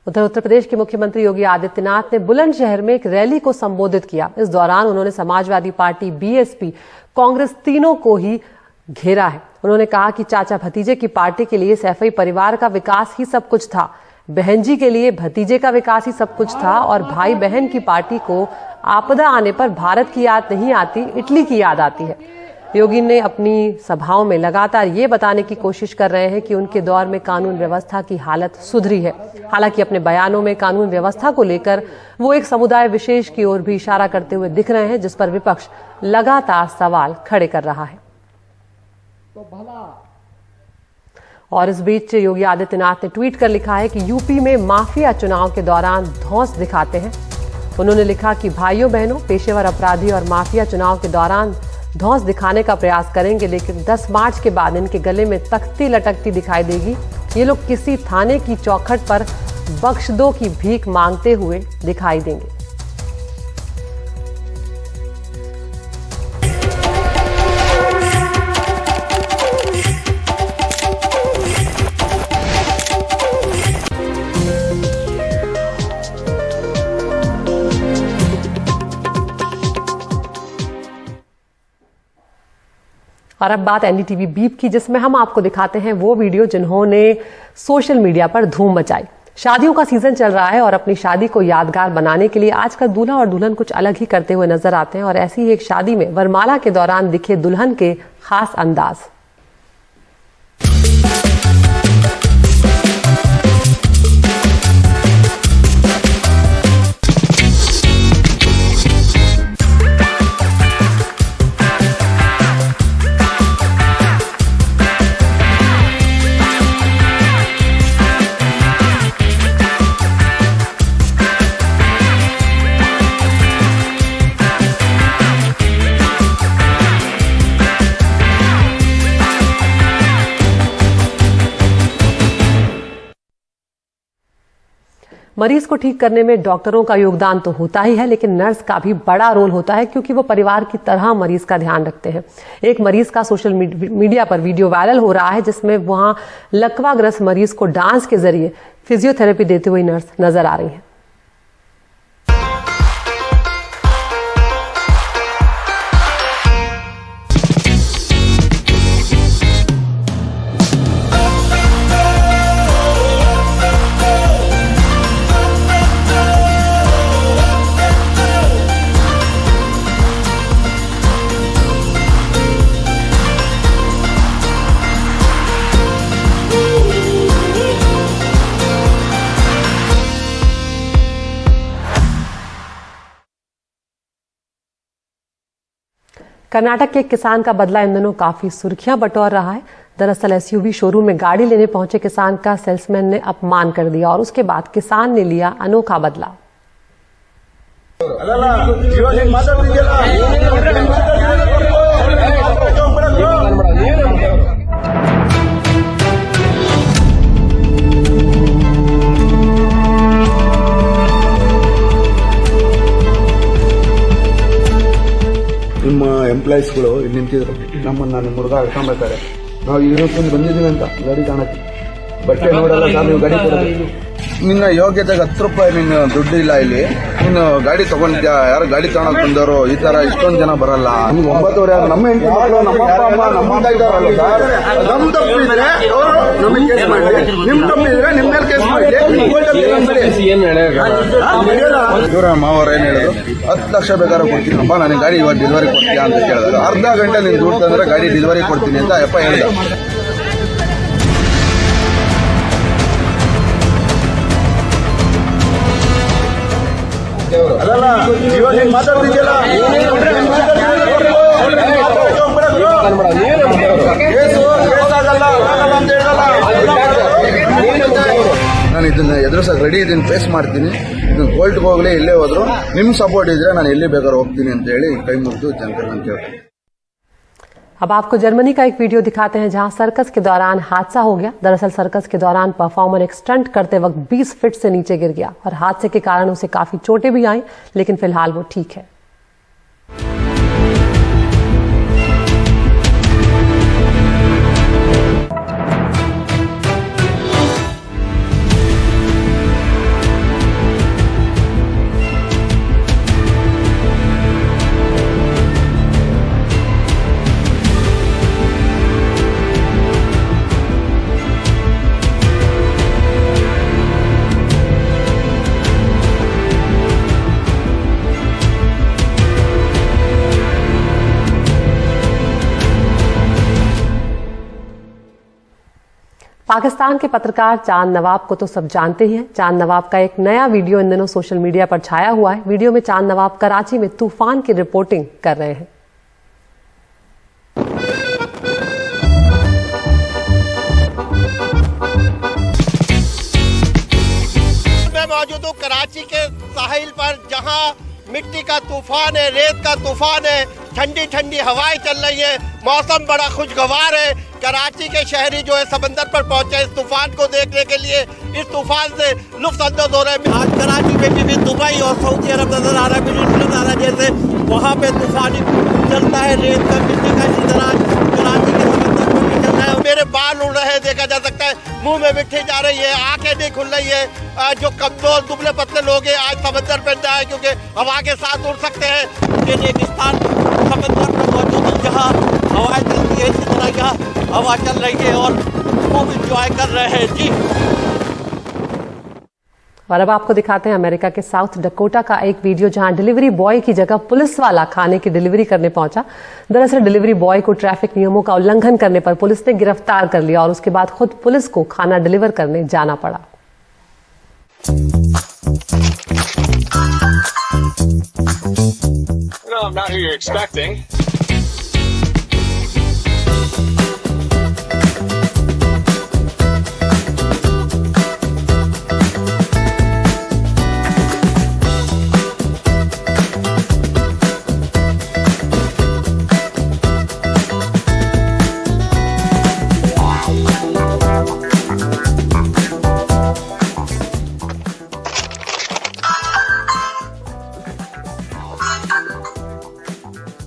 उधर उत्तर प्रदेश के मुख्यमंत्री योगी आदित्यनाथ ने बुलंदशहर में एक रैली को संबोधित किया। इस दौरान उन्होंने समाजवादी पार्टी, बीएसपी, कांग्रेस तीनों को ही घेरा है। उन्होंने कहा कि चाचा भतीजे की पार्टी के लिए सैफई परिवार का विकास ही सब कुछ था, बहन जी के लिए भतीजे का विकास ही सब कुछ था और भाई बहन की पार्टी को आपदा आने पर भारत की याद नहीं आती, इटली की याद आती है। योगी ने अपनी सभाओं में लगातार ये बताने की कोशिश कर रहे हैं कि उनके दौर में कानून व्यवस्था की हालत सुधरी है। हालांकि अपने बयानों में कानून व्यवस्था को लेकर वो एक समुदाय विशेष की ओर भी इशारा करते हुए दिख रहे हैं, जिस पर विपक्ष लगातार सवाल खड़े कर रहा है। और इस बीच योगी आदित्यनाथ ने ट्वीट कर लिखा है कि यूपी में माफिया चुनाव के दौरान धौंस दिखाते हैं। उन्होंने लिखा कि भाइयों बहनों, पेशेवर अपराधी और माफिया चुनाव के दौरान धौंस दिखाने का प्रयास करेंगे, लेकिन 10 मार्च के बाद इनके गले में तख्ती लटकती दिखाई देगी। ये लोग किसी थाने की चौखट पर बख्श दो की भीख मांगते हुए दिखाई देंगे। और अब बात एनडीटीवी बीप की, जिसमें हम आपको दिखाते हैं वो वीडियो जिन्होंने सोशल मीडिया पर धूम मचाई। शादियों का सीजन चल रहा है और अपनी शादी को यादगार बनाने के लिए आजकल दूल्हा और दुल्हन कुछ अलग ही करते हुए नजर आते हैं और ऐसी ही एक शादी में वरमाला के दौरान दिखे दुल्हन के खास अंदाज। मरीज को ठीक करने में डॉक्टरों का योगदान तो होता ही है, लेकिन नर्स का भी बड़ा रोल होता है क्योंकि वो परिवार की तरह मरीज का ध्यान रखते हैं। एक मरीज का सोशल मीडिया पर वीडियो वायरल हो रहा है जिसमें वहां लकवाग्रस्त मरीज को डांस के जरिए फिजियोथेरेपी देती हुई नर्स नजर आ रही है। कर्नाटक के एक किसान का बदला इन दिनों काफी सुर्खियां बटोर रहा है। दरअसल एसयूवी शोरूम में गाड़ी लेने पहुंचे किसान का सेल्समैन ने अपमान कर दिया और उसके बाद किसान ने लिया अनोखा बदला। ನಿಮ್ಮ ಎಂಪ್ಲಾಯೀಸ್ಗಳು ಇಲ್ಲಿ ನಿಂತಿದ್ರು, ನಮ್ಮನ್ನು ನಾನು ಹುಡುಗ ಹಿಡ್ಕೊಂಬೇಕಾರೆ ನಾವು ಇರೋಕ್ಕೊಂದು ಬಂದಿದ್ದೀವಿ ಅಂತ ಗಾಡಿ ಕಾಣಕ್ಕೆ, ಬಟ್ಟೆ ನೋಡಲ್ಲ ಸರ್ ನೀವು ಗಾಡಿ ಕೊಡೋದು, ನಿನ್ನ ಯೋಗ್ಯತೆಗೆ 10 ರೂಪಾಯಿ ನಿನ್ನ ದುಡ್ಡು ಇಲ್ಲ, ಇಲ್ಲಿ ನೀನು ಗಾಡಿ ತಗೊಂಡಿದ್ಯಾ, ಯಾರು ಗಾಡಿ ತಗೊಳಕ್ ಬಂದವರು ಈ ತರ ಇಷ್ಟೊಂದು ಜನ ಬರಲ್ಲ. ನಮ್ಗೆ 9 ನಮ್ಮ ಹೆಂಡತಿ ಮಕ್ಕಳು ನಮ್ಮ ಅಪ್ಪ ಅಮ್ಮ ನಮ್ಮ ಇದ್ದಾರಲ್ಲ ಸರ್, ನಮ್ ತಪ್ಪಿದ್ರೆ ನಮಗೆ ಕೇಸ್ ಮಾಡಲಿ, ನಿಮ್ ತಪ್ಪಿದ್ರೆ ನಿಮ್ಮ ಮೇಲೆ ಕೇಸ್ ಮಾಡಲಿ. ಇವರ ಮಾವರು ಏನ್ ಹೇಳಿದ್ರು, 10 ಲಕ್ಷ ಬೇಕಾದ್ರೆ ಕೊಡ್ತೀನಪ್ಪ, ನನಗೆ ಗಾಡಿ ಇವತ್ತು ಡೆಲಿವರಿ ಕೊಡ್ತೀಯಾ ಅಂತ ಕೇಳಿದ್ರು. ಅರ್ಧ ಗಂಟೆ ನೀನು ದುಡ್ಡು ತಂದ್ರೆ ಗಾಡಿ ಡೆಲಿವರಿ ಕೊಡ್ತೀನಿ ಅಂತ ಅಪ್ಪ ಹೇಳಿದ್ರು. ಅದಲ್ಲ ಇವಾಗ ಮಾತಾಡ್ತಿದ್ಯಲ್ಲ, ನಾನು ಇದನ್ನ ಎದುರಿಸಕ್ಕೆ ರೆಡಿ ಇದನ್ನ ಫೇಸ್ ಮಾಡ್ತೀನಿ, ಇದನ್ನ ಕೋರ್ಟ್ಗೆ ಹೋಗ್ಲಿ ಎಲ್ಲೇ ಹೋದ್ರು ನಿಮ್ ಸಪೋರ್ಟ್ ಇದ್ರೆ ನಾನು ಎಲ್ಲಿ ಬೇಕಾದ್ರೂ ಹೋಗ್ತೀನಿ ಅಂತ ಹೇಳಿ ಕೈ ಮುಗಿದು ಜನರಿಗೆ ಅಂತ ಹೇಳ್ತೀನಿ। अब आपको जर्मनी का एक वीडियो दिखाते हैं जहां सर्कस के दौरान हादसा हो गया। दरअसल सर्कस के दौरान परफॉर्मर एक स्टंट करते वक्त 20 फीट से नीचे गिर गया और हादसे के कारण उसे काफी चोटें भी आई, लेकिन फिलहाल वो ठीक है। पाकिस्तान के पत्रकार चांद नवाब को तो सब जानते ही हैं। चांद नवाब का एक नया वीडियो इन दिनों सोशल मीडिया पर छाया हुआ है। वीडियो में चांद नवाब कराची में तूफान की रिपोर्टिंग कर रहे हैं। मैं मौजूद हूँ कराची के साहिल पर, जहाँ मिट्टी का तूफान है, रेत का तूफान है, ठंडी ठंडी हवाएं चल रही है, मौसम बड़ा खुशगवार है। कराची के शहरी जो है समंदर पर पहुंचे इस तूफान को देखने के लिए, इस तूफान से लुत्फअंदोज़ हो रहे हैं। आज कराची में भी दुबई और सऊदी अरब नजर आ रहा है, नजर आ रहा है, जैसे वहाँ पे तूफान चलता है, रेत का मिट्टी का इसी तरह कराची के समंदर पर भी चल रहा है। मेरे बाल उड़ रहे हैं, देखा जा सकता है, मुंह में मिट्टी जा रही है, आंखें नहीं खुल रही है। जो कमजोर दुबले पतले लोग हैं आज समंदर पर जाए क्योंकि हवा के साथ उड़ सकते हैं। ये रेगिस्तान समंदर पर मौजूद है जहाँ हवाएं चलती है। बढ़िया हवा चल रही है और खूब इंजॉय कर रहे हैं जी। और अब आपको दिखाते हैं अमेरिका के साउथ डकोटा का एक वीडियो जहां डिलीवरी बॉय की जगह पुलिस वाला खाने की डिलीवरी करने पहुंचा। दरअसल डिलीवरी बॉय को ट्रैफिक नियमों का उल्लंघन करने पर पुलिस ने गिरफ्तार कर लिया और उसके बाद खुद पुलिस को खाना डिलीवर करने जाना पड़ा। No, I'm not who you're expecting.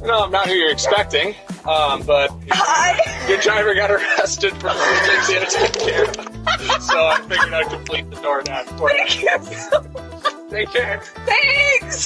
No, I'm not who you're expecting, but your driver got arrested for refusing to take care of. So I figured I'd complete the DoorDash for you. Thank you. Take care. Thanks.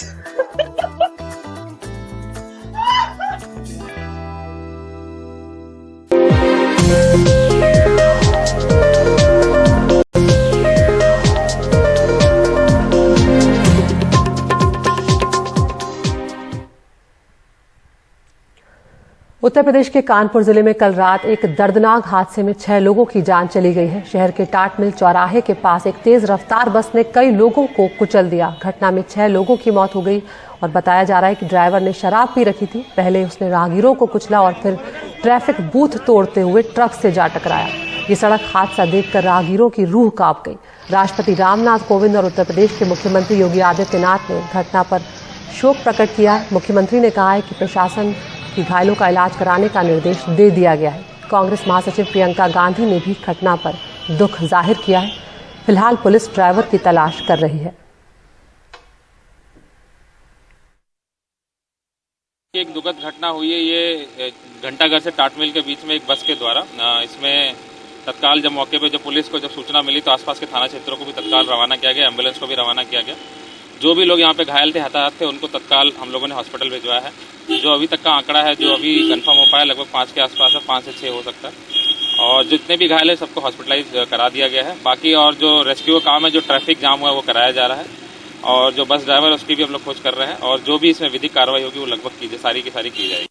Uttar Pradesh के कानपुर जिले में कल रात एक दर्दनाक हादसे में 6 लोगों की जान चली गई है। शहर के टाटमिल चौराहे के पास एक तेज रफ्तार बस ने कई लोगों को कुचल दिया। घटना में 6 लोगों की मौत हो गई और बताया जा रहा है कि ड्राइवर ने शराब पी रखी थी। पहले उसने राहगीरों को कुचला और फिर ट्रैफिक बूथ तोड़ते हुए ट्रक से जा टकराया। ये सड़क हादसा देखकर राहगीरों की रूह कांप गई। राष्ट्रपति रामनाथ कोविंद और उत्तर प्रदेश के मुख्यमंत्री योगी आदित्यनाथ ने घटना पर शोक प्रकट किया है। मुख्यमंत्री ने कहा है कि प्रशासन कि घायलों का इलाज कराने का निर्देश दे दिया गया है। कांग्रेस महासचिव प्रियंका गांधी ने भी घटना पर दुख जाहिर किया है। फिलहाल पुलिस ड्राइवर की तलाश कर रही है। एक दुखद घटना हुई है। ये घंटाघर से टाटमिल के बीच में एक बस के द्वारा इसमें तत्काल जब मौके पे जब पुलिस को जब सूचना मिली तो आसपास के थाना क्षेत्रों को भी तत्काल रवाना किया गया, एम्बुलेंस को भी रवाना किया गया। जो भी लोग यहाँ पे घायल थे, हताहत थे, उनको तत्काल हम लोगों ने हॉस्पिटल भिजवाया है। जो अभी तक का आंकड़ा है जो अभी कंफर्म हो पाया लगभग 5 के आसपास है, 5 से 6 हो सकता है। और जितने भी घायल है सबको हॉस्पिटलाइज करा दिया गया है। बाकी और जो रेस्क्यू का काम है, जो ट्रैफिक जाम हुआ है वो कराया जा रहा है और जो बस ड्राइवर है उसकी भी हम लोग खोज कर रहे हैं और जो भी इसमें विधिक कार्रवाई होगी वो लगभग सारी की सारी की जाएगी।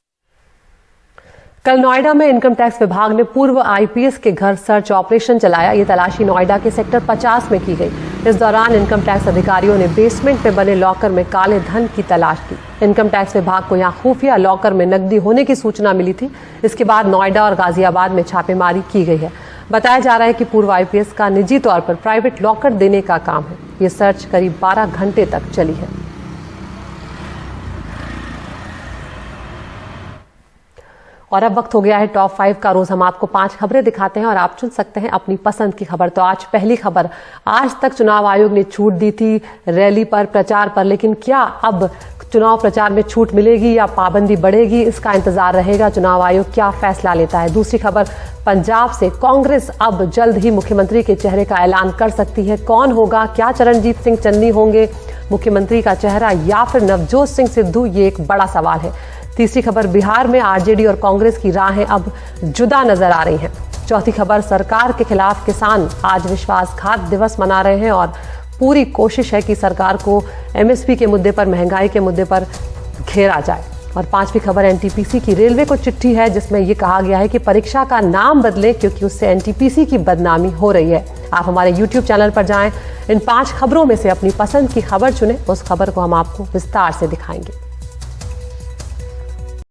कल नोएडा में इनकम टैक्स विभाग ने पूर्व आईपीएस के घर सर्च ऑपरेशन चलाया। ये तलाशी नोएडा के सेक्टर 50 में की गई। इस दौरान इनकम टैक्स अधिकारियों ने बेसमेंट में बने लॉकर में काले धन की तलाश की। इनकम टैक्स विभाग को यहां खुफिया लॉकर में नकदी होने की सूचना मिली थी। इसके बाद नोएडा और गाजियाबाद में छापेमारी की गई है। बताया जा रहा है कि पूर्व आईपीएस का निजी तौर पर प्राइवेट लॉकर देने का काम है। ये सर्च करीब 12 घंटे तक चली है। और अब वक्त हो गया है टॉप 5 का। रोज हम आपको 5 खबरें दिखाते हैं और आप चुन सकते हैं अपनी पसंद की खबर। तो आज पहली खबर, आज तक चुनाव आयोग ने छूट दी थी रैली पर, प्रचार पर, लेकिन क्या अब चुनाव प्रचार में छूट मिलेगी या पाबंदी बढ़ेगी, इसका इंतजार रहेगा। चुनाव आयोग क्या फैसला लेता है। दूसरी खबर, पंजाब से कांग्रेस अब जल्द ही मुख्यमंत्री के चेहरे का ऐलान कर सकती है। कौन होगा, क्या चरणजीत सिंह चन्नी होंगे मुख्यमंत्री का चेहरा या फिर नवजोत सिंह सिद्धू, ये एक बड़ा सवाल है। तीसरी खबर, बिहार में आरजेडी और कांग्रेस की राहें अब जुदा नजर आ रही हैं। चौथी खबर, सरकार के खिलाफ किसान आज विश्वासघात दिवस मना रहे हैं और पूरी कोशिश है कि सरकार को एमएसपी के मुद्दे पर, महंगाई के मुद्दे पर घेरा जाए। और पांचवी खबर, एनटीपीसी की रेलवे को चिट्ठी है जिसमें यह कहा गया है कि परीक्षा का नाम बदलें क्योंकि उससे एनटीपीसी की बदनामी हो रही है। आप हमारे यूट्यूब चैनल पर जाएं, इन 5 खबरों में से अपनी पसंद की खबर चुनें, उस खबर को हम आपको विस्तार से दिखाएंगे।